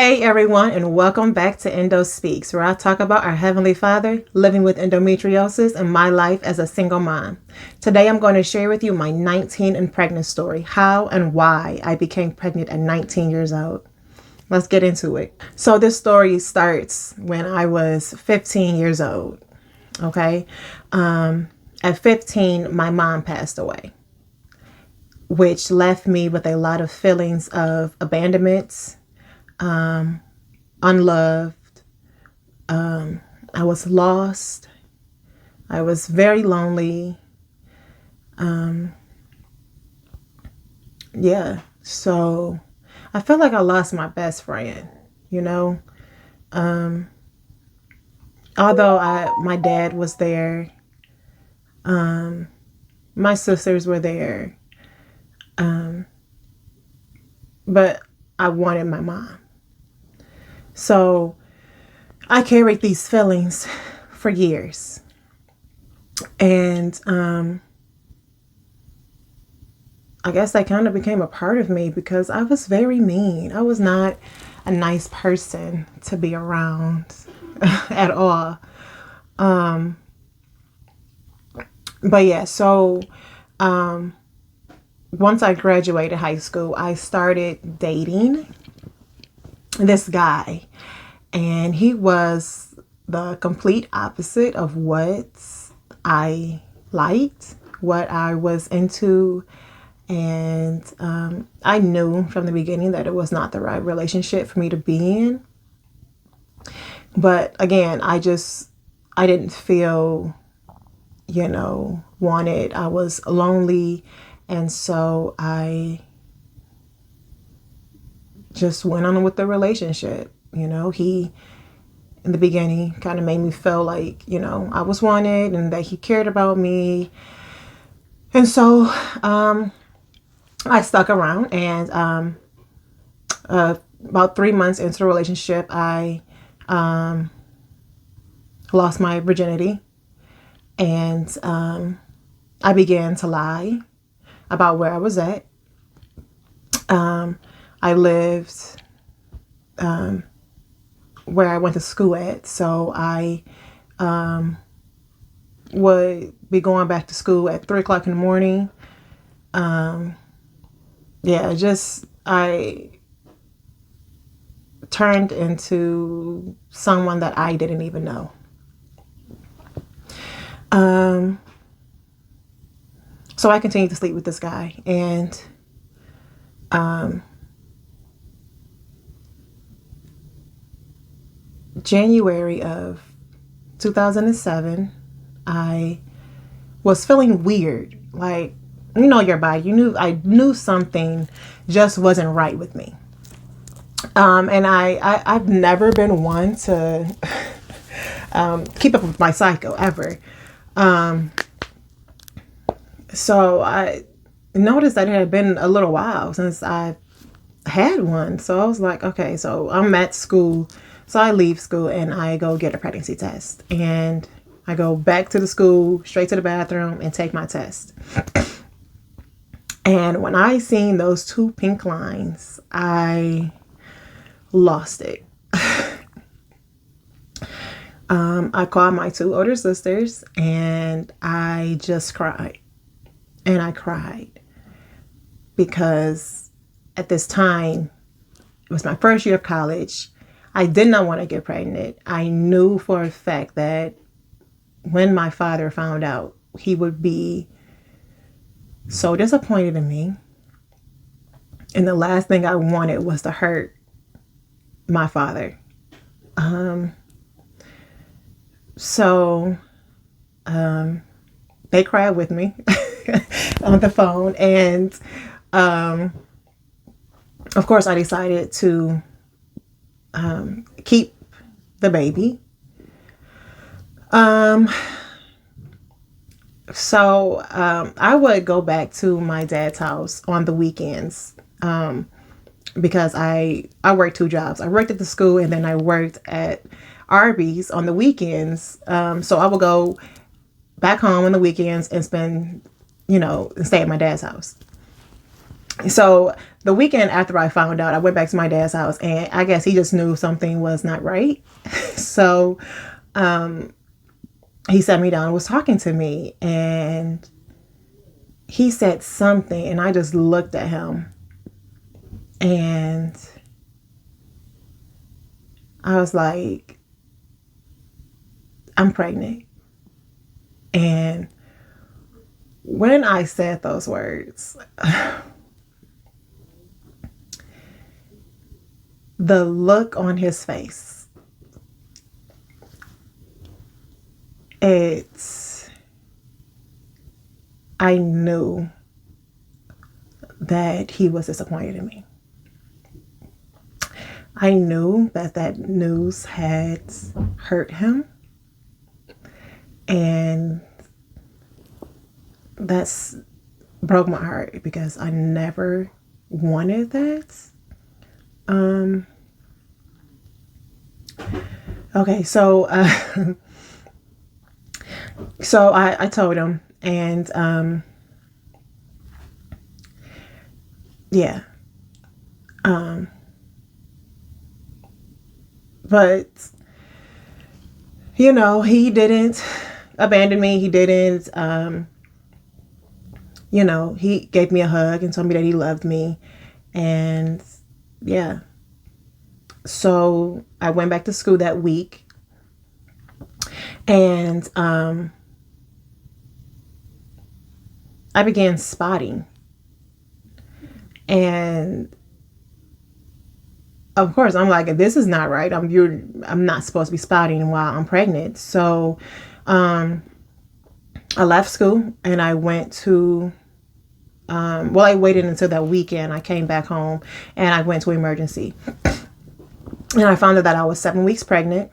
Hey everyone, and welcome back to Endo Speaks, where I talk about our Heavenly Father, living with endometriosis, and my life as a single mom. Today I'm going to share with you my 19 and pregnant story, how and why I became pregnant at 19 years old. Let's get into it. So this story starts when I was 15 years old. Okay. At 15, my mom passed away, which left me with a lot of feelings of abandonment, unloved. I was lost. I was very lonely. Yeah. So I felt like I lost my best friend, you know. Although my dad was there, my sisters were there, but I wanted my mom. So I carried these feelings for years. And I guess that kind of became a part of me because I was very mean. I was not a nice person to be around at all. But yeah, so once I graduated high school, I started dating this guy. And he was the complete opposite of what I liked, what I was into. And I knew from the beginning that it was not the right relationship for me to be in. But again, I didn't feel, wanted. I was lonely. And so I just went on with the relationship. He, in the beginning, kind of made me feel like, I was wanted and that he cared about me. And so I stuck around, and about 3 months into the relationship, I lost my virginity, and I began to lie about where I was at. I lived where I went to school at, so I would be going back to school at 3 o'clock in the morning. I turned into someone that I didn't even know. So I continued to sleep with this guy, and January of 2007, I was feeling weird. Like, your body. I knew something just wasn't right with me. And I've never been one to keep up with my cycle ever. So I noticed that it had been a little while since I had one. So I was like, okay, so I'm at school. So I leave school and I go get a pregnancy test. And I go back to the school, straight to the bathroom, and take my test. And when I seen those 2 pink lines, I lost it. I called my 2 older sisters, and I just cried. And I cried because at this time, it was my first year of college. I did not want to get pregnant. I knew for a fact that when my father found out, he would be so disappointed in me. And the last thing I wanted was to hurt my father. So they cried with me on the phone. And of course, I decided to keep the baby. So I would go back to my dad's house on the weekends because I worked 2 jobs. I worked at the school, and then I worked at Arby's on the weekends. So I would go back home on the weekends and spend, and stay at my dad's house. So the weekend after I found out, I went back to my dad's house, and I guess he just knew something was not right. So he sat me down and was talking to me, and he said something, and I just looked at him, and I was like, I'm pregnant. And when I said those words, the look on his face, I knew that he was disappointed in me. I knew that that news had hurt him, and that's broke my heart because I never wanted that. Okay, so so I told him, and yeah, but he didn't abandon me. He didn't, he gave me a hug and told me that he loved me, and yeah. So I went back to school that week, and I began spotting. And of course, I'm like, this is not right. I'm not supposed to be spotting while I'm pregnant. So I left school and I went to I waited until that weekend. I came back home and I went to emergency. And I found out that I was 7 weeks pregnant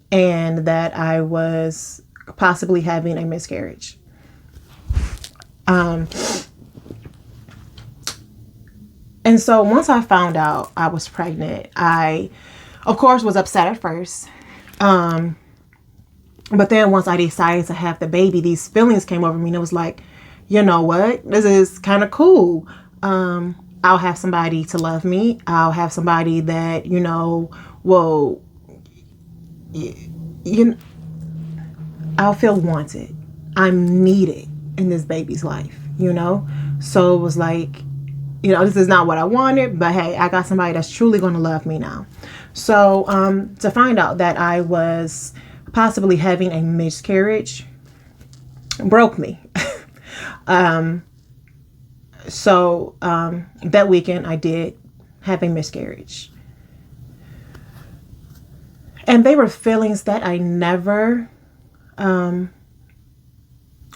and that I was possibly having a miscarriage. And so once I found out I was pregnant, I, of course, was upset at first. But then once I decided to have the baby, these feelings came over me, and it was like, you know what? This is kind of cool. I'll have somebody to love me. I'll have somebody that, will, I'll feel wanted. I'm needed in this baby's life, So it was like, this is not what I wanted, but hey, I got somebody that's truly going to love me now. So to find out that I was possibly having a miscarriage broke me. So that weekend I did have a miscarriage. And they were feelings that I never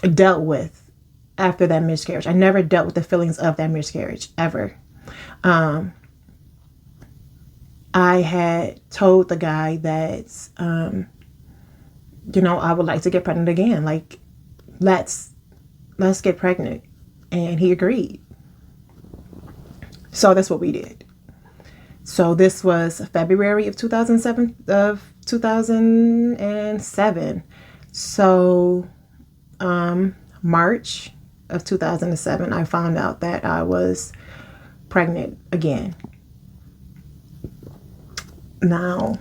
dealt with after that miscarriage. I never dealt with the feelings of that miscarriage ever. I had told the guy that, I would like to get pregnant again. Like, let's get pregnant. And he agreed. So that's what we did. So this was February of 2007. So March of 2007, I found out that I was pregnant again. Now,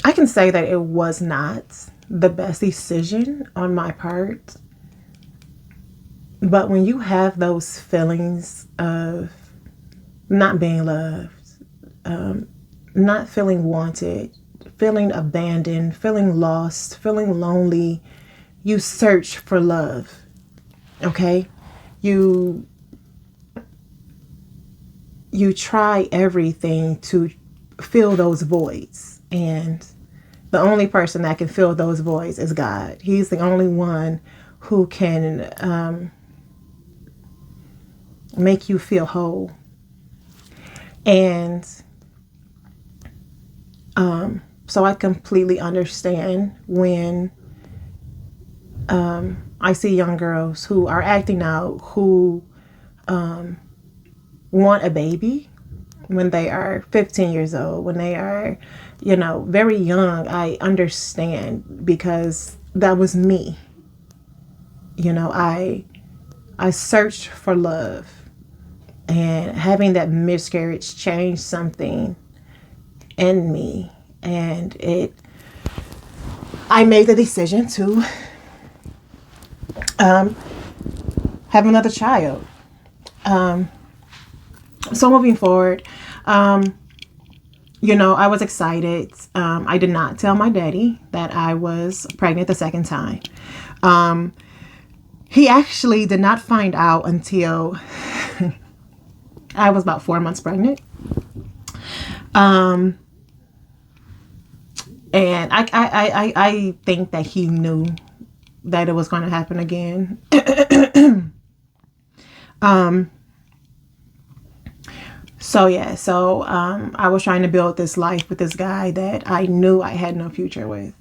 I can say that it was not the best decision on my part. But when you have those feelings of not being loved, not feeling wanted, feeling abandoned, feeling lost, feeling lonely, you search for love. Okay? You try everything to fill those voids, and the only person that can fill those voids is God. He's the only one who can make you feel whole. And so I completely understand when I see young girls who are acting out, who want a baby when they are 15 years old, when they are, very young. I understand, because that was me. You know, I searched for love, and having that miscarriage changed something in me, and I made the decision to have another child. So moving forward, I was excited. I did not tell my daddy that I was pregnant the second time. He actually did not find out until I was about 4 months pregnant. And I think that he knew that it was going to happen again. So I was trying to build this life with this guy that I knew I had no future with.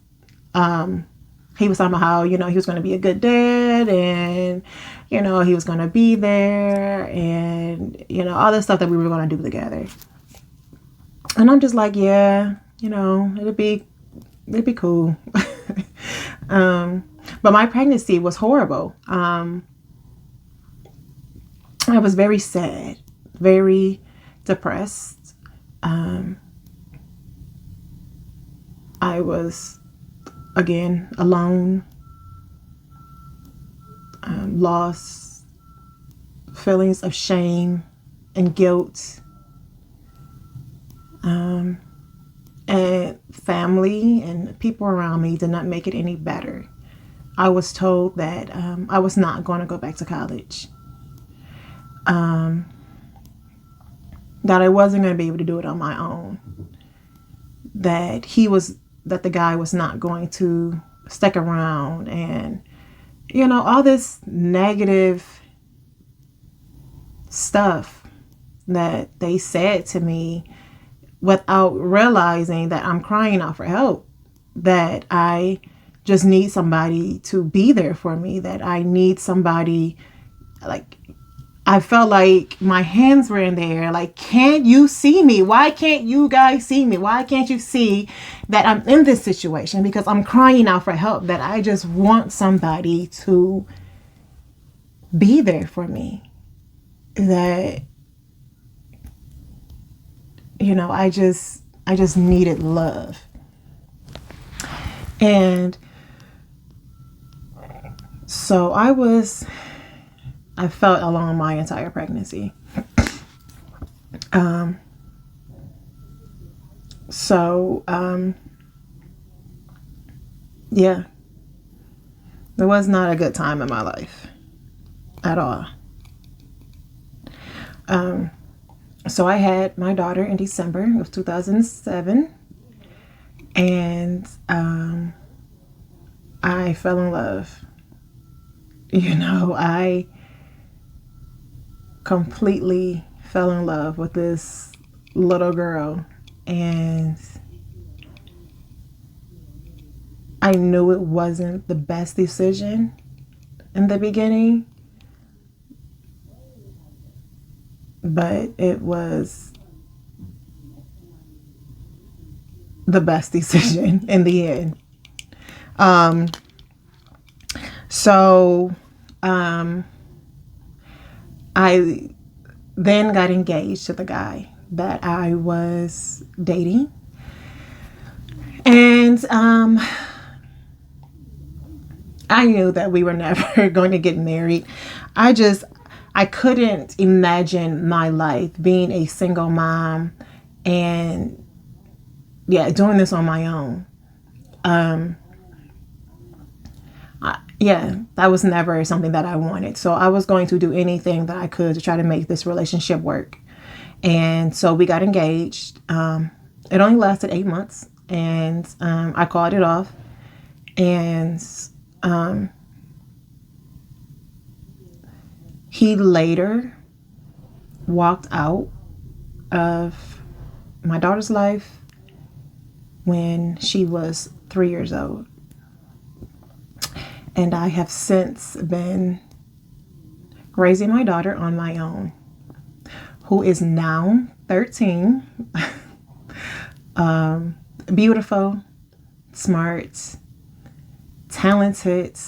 He was talking about how, he was going to be a good dad, and, he was going to be there, and, all this stuff that we were going to do together. And I'm just like, yeah, it'd be cool. But my pregnancy was horrible. I was very sad, very depressed. I was, again, alone, lost, feelings of shame and guilt, and family and people around me did not make it any better. I was told that I was not going to go back to college, that I wasn't going to be able to do it on my own, that the guy was not going to stick around, and all this negative stuff that they said to me without realizing that I'm crying out for help, that I just need somebody to be there for me, that I need somebody. Like, I felt like my hands were in the air. Like, can't you see me? Why can't you guys see me? Why can't you see that I'm in this situation? Because I'm crying out for help, that I just want somebody to be there for me. That, I just needed love. And so I felt alone my entire pregnancy. Yeah, it was not a good time in my life at all. So I had my daughter in December of 2007, and I fell in love. I completely fell in love with this little girl, and I knew it wasn't the best decision in the beginning, but it was the best decision in the end. I then got engaged to the guy that I was dating. And I knew that we were never going to get married. I couldn't imagine my life being a single mom and, doing this on my own. That was never something that I wanted. So I was going to do anything that I could to try to make this relationship work. And so we got engaged. It only lasted 8 months, and I called it off. And he later walked out of my daughter's life when she was 3 years old. And I have since been raising my daughter on my own, who is now 13, beautiful, smart, talented,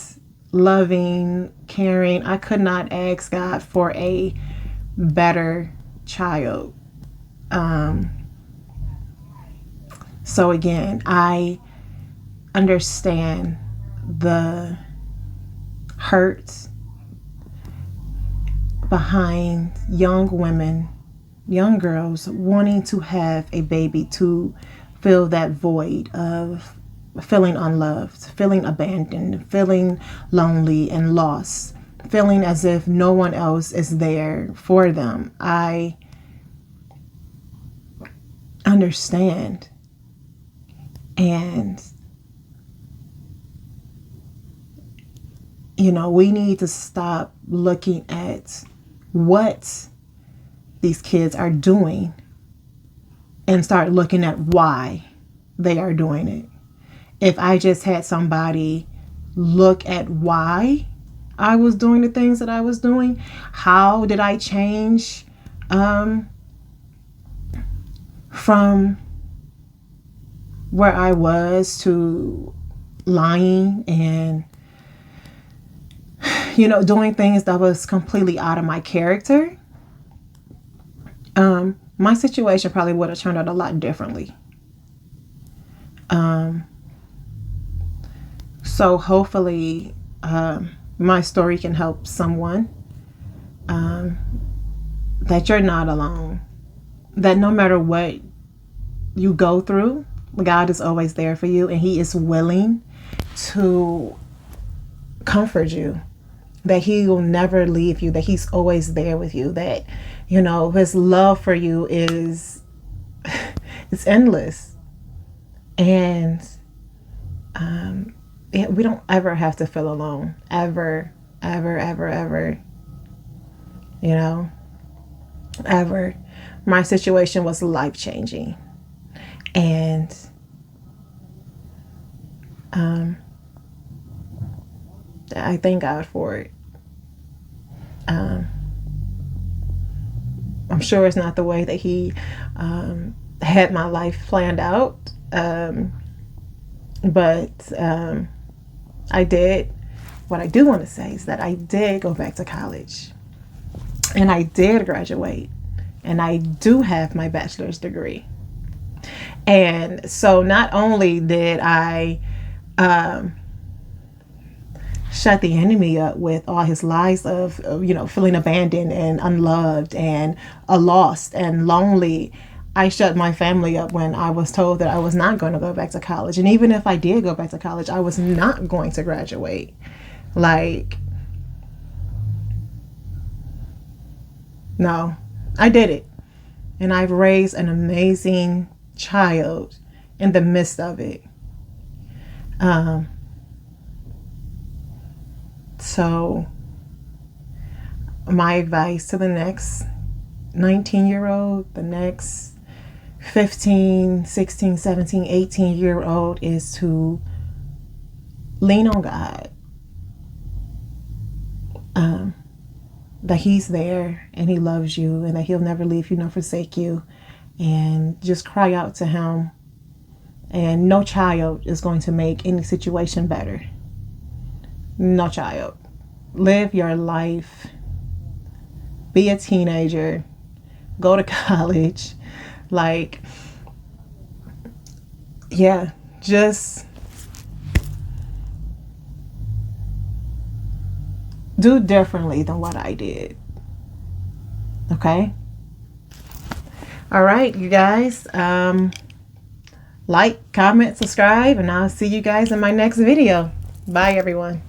loving, caring. I could not ask God for a better child. So again, I understand the hurt behind young women, young girls wanting to have a baby, to fill that void of feeling unloved, feeling abandoned, feeling lonely and lost, feeling as if no one else is there for them. I understand. And, we need to stop looking at what these kids are doing and start looking at why they are doing it. If I just had somebody look at why I was doing the things that I was doing, how did I change from where I was to lying and, doing things that was completely out of my character, my situation probably would have turned out a lot differently. So hopefully my story can help someone, that you're not alone, that no matter what you go through, God is always there for you, and He is willing to comfort you, that He will never leave you, that He's always there with you, that, His love for you is it's endless. And we don't ever have to feel alone, ever, ever, ever, ever, ever. My situation was life-changing. And I thank God for it. I'm sure it's not the way that He had my life planned out, but I did. What I do want to say is that I did go back to college, and I did graduate, and I do have my bachelor's degree. And so not only did I shut the enemy up with all his lies of feeling abandoned and unloved and lost and lonely, I shut my family up when I was told that I was not going to go back to college. And even if I did go back to college, I was not going to graduate. No, I did it. And I've raised an amazing child in the midst of it. So my advice to the next 19-year-old, the next 15, 16, 17, 18-year-old is to lean on God. That He's there and He loves you, and that He'll never leave you nor forsake you. And just cry out to Him. And no child is going to make any situation better. No child. Live your life. Be a teenager. Go to college. Just do differently than what I did. Okay? All right, you guys. Like, comment, subscribe, and I'll see you guys in my next video. Bye, everyone.